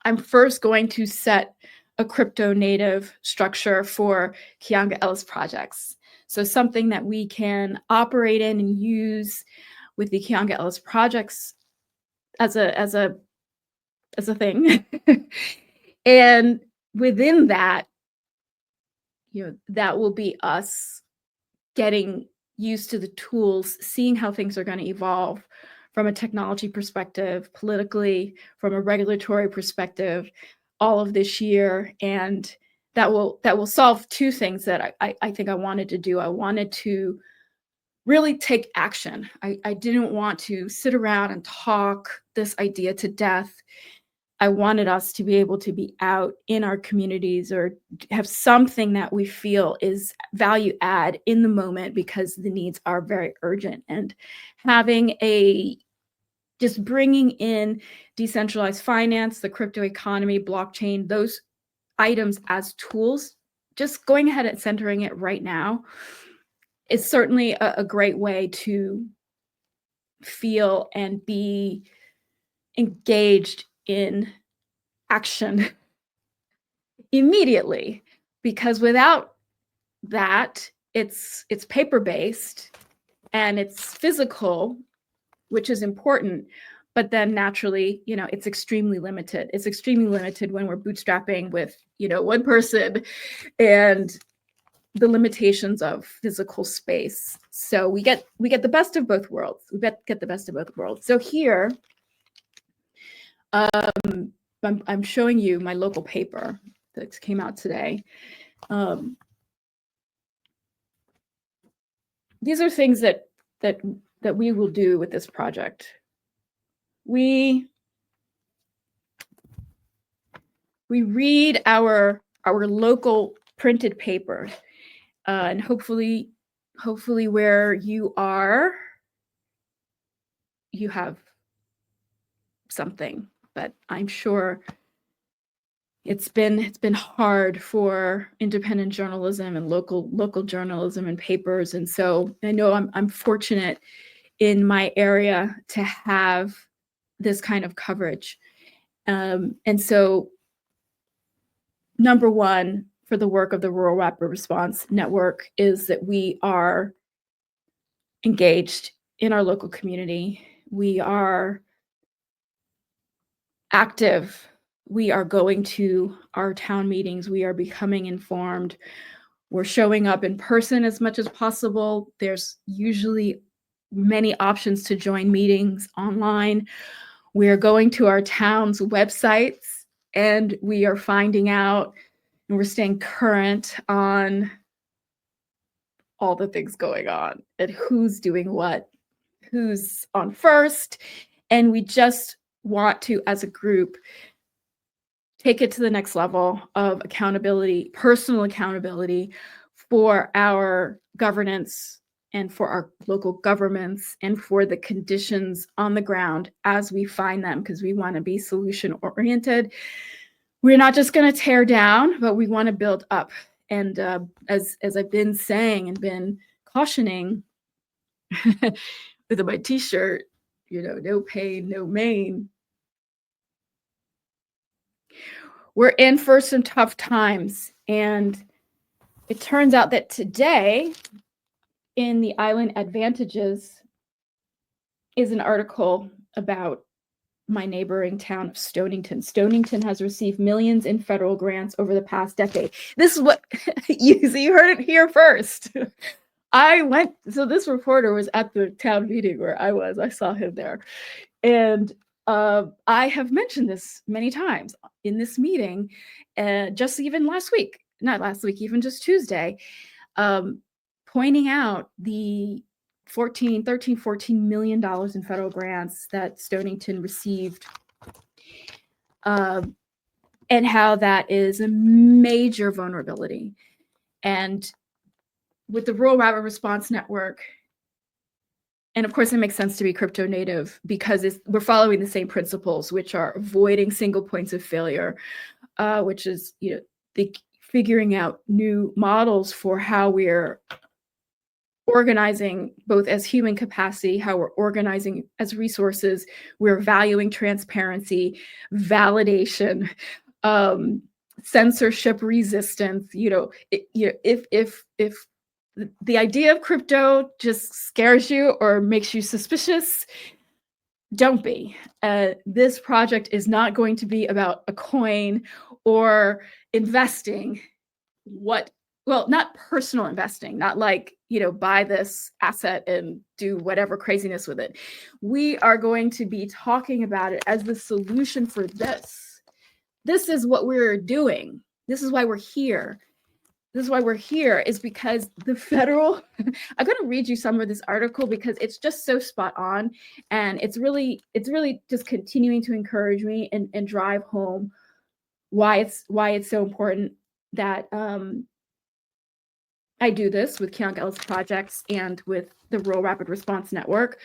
I'm first going to set a crypto native structure for Kianga Ellis Projects. So something that we can operate in and use with the Kianga Ellis Projects as a thing. And within that, that will be us getting used to the tools, seeing how things are going to evolve from a technology perspective, politically, from a regulatory perspective, all of this year. And that will solve two things that I think I wanted to do. I wanted to really take action. I didn't want to sit around and talk this idea to death. I wanted us to be able to be out in our communities or have something that we feel is value add in the moment because the needs are very urgent. And having just bringing in decentralized finance, the crypto economy, blockchain, those items as tools, just going ahead and centering it right now is certainly a great way to feel and be engaged in action immediately, because without that, it's paper-based and it's physical, which is important, but then naturally, it's extremely limited. It's extremely limited when we're bootstrapping with, one person and the limitations of physical space. So we get the best of both worlds. We get the best of both worlds. So here, I'm showing you my local paper that came out today. These are things that we will do with this project. We read our local printed paper, and hopefully where you are, you have something. But I'm sure it's been hard for independent journalism and local journalism and papers. And so I know I'm fortunate in my area to have this kind of coverage. And so number one for the work of the Rural Rapid Response Network is that we are engaged in our local community. We are active. We are going to our town meetings. We are becoming informed. We're showing up in person as much as possible. There's usually many options to join meetings online. We are going to our town's websites and we are finding out and we're staying current on all the things going on and who's doing what, who's on first. And we just want to, as a group, take it to the next level of accountability, personal accountability for our governance and for our local governments and for the conditions on the ground as we find them, because we want to be solution oriented. We're not just going to tear down, but we want to build up. And as I've been saying and been cautioning with my t-shirt, no pain, no main. We're in for some tough times. And it turns out that today in the Island Advantages is an article about my neighboring town of Stonington. Stonington has received millions in federal grants over the past decade. This is what you heard it here first. So this reporter was at the town meeting where I was. I saw him there. And I have mentioned this many times in this meeting, just even even just Tuesday, pointing out the $14 million in federal grants that Stonington received, and how that is a major vulnerability. And with the Rural Rapid Response Network, and of course it makes sense to be crypto native because we're following the same principles, which are avoiding single points of failure, which is figuring out new models for how we're organizing both as human capacity, how we're organizing as resources, we're valuing transparency, validation, um, censorship resistance. If the idea of crypto just scares you or makes you suspicious, don't be. This project is not going to be about a coin or investing. Well, not personal investing, not like, buy this asset and do whatever craziness with it. We are going to be talking about it as the solution for this. This is what we're doing. This is why we're here. This is why we're here, is because the federal, I'm going to read you some of this article because it's just so spot on. And it's really just continuing to encourage me and drive home why it's so important that I do this with Kianga Ellis Projects and with the Rural Rapid Response Network.